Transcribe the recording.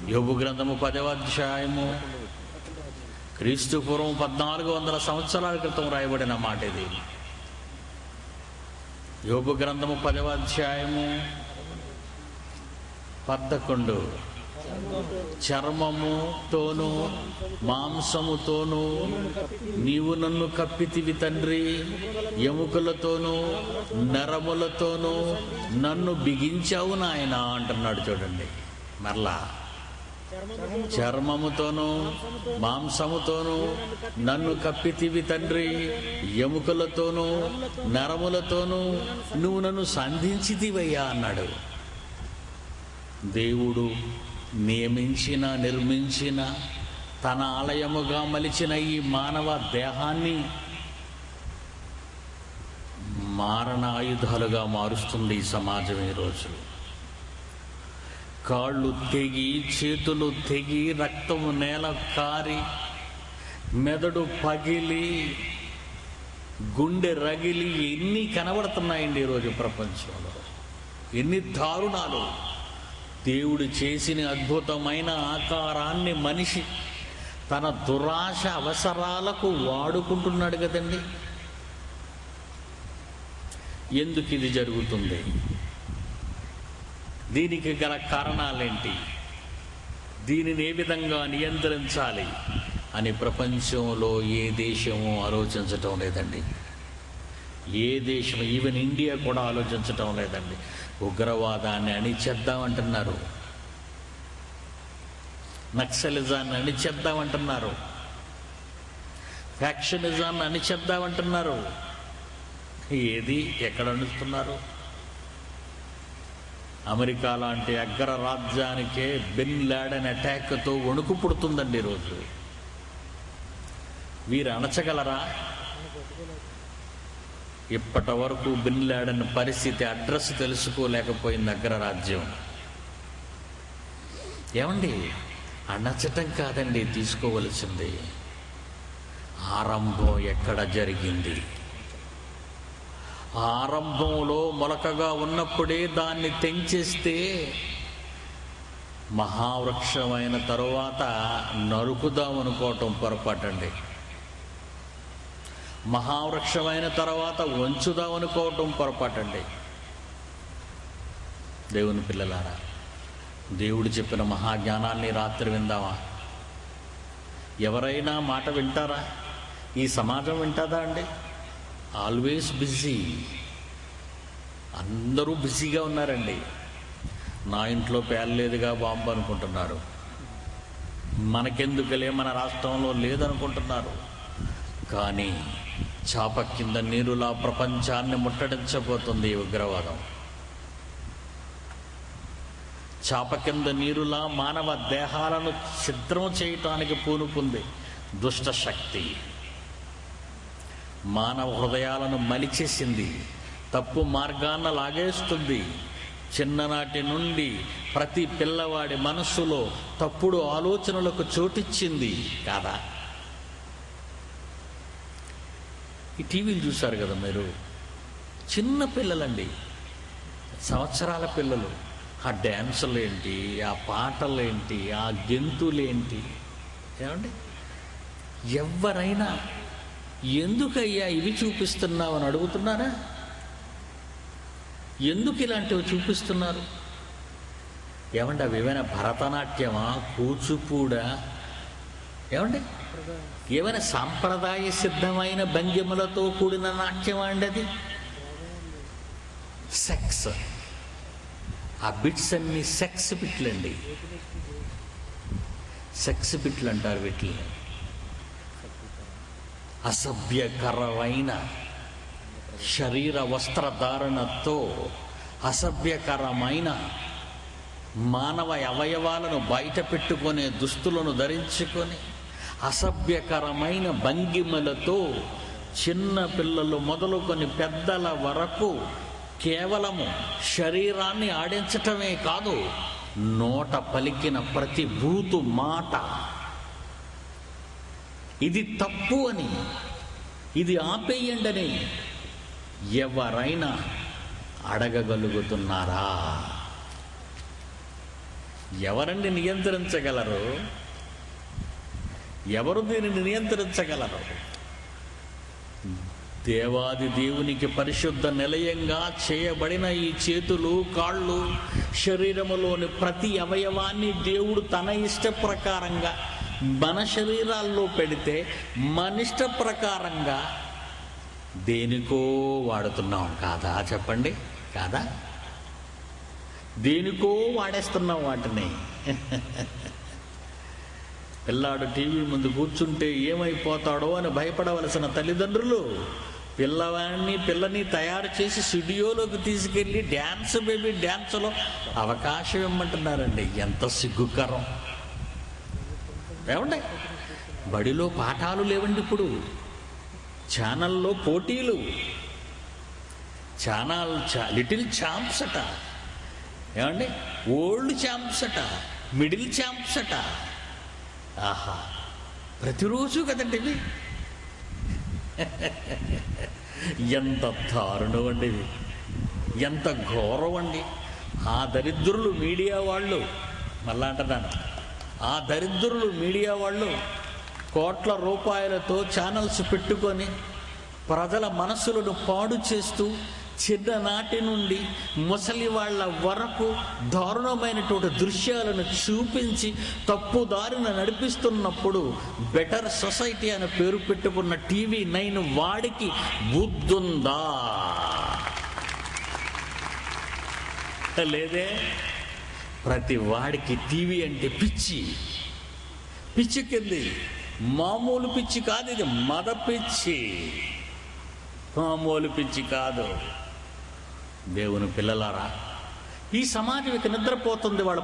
యోబు గ్రంథము 10వ అధ్యాయము క్రీస్తు పూర్వం 1400 సంవత్సరాల క్రితం రాయబడిన మాట ఇది. యోబు గ్రంథము 10వ అధ్యాయము 11. చర్మముతోను మాంసముతోను నీవు నన్ను కప్పితివి తండ్రి, ఎముకలతోనూ నరములతోనూ నన్ను బిగించావు నాయన అంటున్నాడు. చూడండి, మరలా చర్మముతోనూ మాంసముతోనూ నన్ను కప్పితివి తండ్రి, ఎముకలతోనూ నరములతోనూ నువ్వు నన్ను సంధించితివయ్యా అన్నాడు. దేవుడు నియమించిన, నిర్మించిన, తన ఆలయముగా మలిచిన ఈ మానవ దేహాన్ని మారణ ఆయుధాలుగా మారుస్తుంది ఈ సమాజం ఈరోజు. కాళ్ళు తెగి, చేతులు తెగి, రక్తము నేల కారి, మెదడు పగిలి, గుండె రగిలి ఎన్ని కనబడుతున్నాయండి ఈరోజు ప్రపంచంలో. ఎన్ని దారుణాలు! దేవుడు చేసిన అద్భుతమైన ఆకారాన్ని మనిషి తన దురాశ అవసరాలకు వాడుకుంటున్నాడు కదండి. ఎందుకు ఇది జరుగుతుంది? దీనికి గల కారణాలేంటి? దీనిని ఏ విధంగా నియంత్రించాలి అని ప్రపంచంలో ఏ దేశము ఆలోచించటం లేదండి. ఏ దేశం, ఈవెన్ ఇండియా కూడా ఆలోచించటం లేదండి. ఉగ్రవాదాన్ని అణిచేద్దామంటున్నారు, నక్సలిజాన్ని అణిచేద్దామంటున్నారు, ఫ్యాక్షనిజాన్ని అణిచేద్దామంటున్నారు. ఏది ఎక్కడ అణుస్తున్నారు? అమెరికా లాంటి అగ్రరాజ్యానికే బిన్ లాడెన్ అటాక్తో వణుకు పుడుతుందండి ఈరోజు. వీరు అణచగలరా? ఇప్పటి వరకు బిన్ లాడెన్ పరిస్థితి, అడ్రస్ తెలుసుకోలేకపోయింది అగ్రరాజ్యం. ఏమండి, అణచటం కాదండి తీసుకోవలసింది, ఆరంభం ఎక్కడ జరిగింది? ఆరంభంలో మొలకగా ఉన్నప్పుడే దాన్ని తెంచేస్తే మహావృక్షమైన తరువాత నరుకుదాం అనుకోవటం పొరపాటండి. మహావృక్షమైన తర్వాత వంచుదాం అనుకోవటం పొరపాటండి. దేవుని పిల్లలారా, దేవుడు చెప్పిన మహాజ్ఞానాన్ని రాత్రి విందామా? ఎవరైనా మాట వింటారా? ఈ సమాజం వింటాదా అండి? ఆల్వేస్ బిజీ, అందరూ బిజీగా ఉన్నారండి. నా ఇంట్లో పేర్లేదుగా బాంబు అనుకుంటున్నారు, మనకెందుకులే మన రాష్ట్రంలో లేదనుకుంటున్నారు. కానీ చాప కింద నీరులా ప్రపంచాన్ని ముట్టడించబోతుంది ఈ ఉగ్రవాదం. చాప కింద నీరులా మానవ దేహాలను ఛిద్రం చేయటానికి పూనుకుంది దుష్ట శక్తి. మానవ హృదయాలను మలిచేసింది, తప్పు మార్గాన్న లాగేస్తుంది. చిన్ననాటి నుండి ప్రతి పిల్లవాడి మనస్సులో తప్పుడు ఆలోచనలకు చోటిచ్చింది కాదా? ఈ టీవీలు చూశారు కదా మీరు, చిన్న పిల్లలండి, సంవత్సరాల పిల్లలు. ఆ డ్యాన్సులేంటి, ఆ పాటలేంటి, ఆ గెంతులేంటి? ఏమండి, ఎవరైనా ఎందుకయ్యా ఇవి చూపిస్తున్నావు అని అడుగుతున్నారా? ఎందుకు ఇలాంటివి చూపిస్తున్నారు? ఏమండి, అవి ఏమైనా భరతనాట్యమా, కూచిపూడా? ఏమండి, ఏమైనా సాంప్రదాయ సిద్ధమైన భంగిమలతో కూడిన నాట్యమా అండి అది? సెక్స్, ఆ బిట్స్ అన్ని సెక్స్ బిట్లండి. సెక్స్ బిట్లు అంటారు వీటిని. అసభ్యకరమైన శరీర వస్త్రధారణతో అసభ్యకరమైన మానవ అవయవాలను బయట పెట్టుకునే దుస్తులను ధరించుకొని అసభ్యకరమైన భంగిమలతో చిన్న పిల్లలు మొదలుకొని పెద్దల వరకు కేవలము శరీరాన్ని ఆడించటమే కాదు, నోట పలికిన ప్రతి బూతు మాట ఇది తప్పు అని, ఇది ఆపేయండని ఎవరైనా అడగగలుగుతున్నారా? ఎవరండి నియంత్రించగలరు? ఎవరు దీనిని నియంత్రించగలరు? దేవాది దేవునికి పరిశుద్ధ నిలయంగా చేయబడిన ఈ చేతులు, కాళ్ళు, శరీరములోని ప్రతి అవయవాన్ని దేవుడు తన ఇష్ట ప్రకారంగా మన శరీరాల్లో పెడితే మన ఇష్ట ప్రకారంగా దేనికో వాడుతున్నాం కాదా? చెప్పండి, కాదా? దేనికో వాడేస్తున్నాం వాటిని. పిల్లాడు టీవీ ముందు కూర్చుంటే ఏమైపోతాడో అని భయపడవలసిన తల్లిదండ్రులు పిల్లని తయారు చేసి స్టూడియోలోకి తీసుకెళ్ళి డ్యాన్స్, బేబీ డ్యాన్స్లో అవకాశం ఇమ్మంటున్నారండి. ఎంత సిగ్గుకరం! ఏమండి, బడిలో పాఠాలు లేవండి ఇప్పుడు, ఛానల్లో పోటీలు, లిటిల్ ఛాంప్స్ అట, ఏమండి, ఓల్డ్ ఛాంప్స్ అట, మిడిల్ ఛాంప్స్ అట. ఆహా, ప్రతిరోజు కదండి ఇవి. ఎంత దారుణం అండి ఇవి, ఎంత ఘోరం అండి. ఆ దరిద్రులు మీడియా వాళ్ళు, మళ్ళా అంటున్నాను, ఆ దరిద్రులు మీడియా వాళ్ళు కోట్ల రూపాయలతో ఛానల్స్ పెట్టుకొని ప్రజల మనసులను పాడు చేస్తూ చిన్ననాటి నుండి ముసలి వాళ్ళ వరకు దారుణమైనటువంటి దృశ్యాలను చూపించి తప్పుదారిన నడిపిస్తున్నప్పుడు బెటర్ సొసైటీ అని పేరు పెట్టుకున్న TV9 వాడికి బుద్ధుందా? లేదే. ప్రతి వాడికి టీవీ అంటే పిచ్చి కింది. మామూలు పిచ్చి కాదు ఇది, మద పిచ్చి, మామూలు పిచ్చి కాదు. దేవుని పిల్లలారా, ఈ సమాజం ఇక నిద్రపోతుంది. వాళ్ళ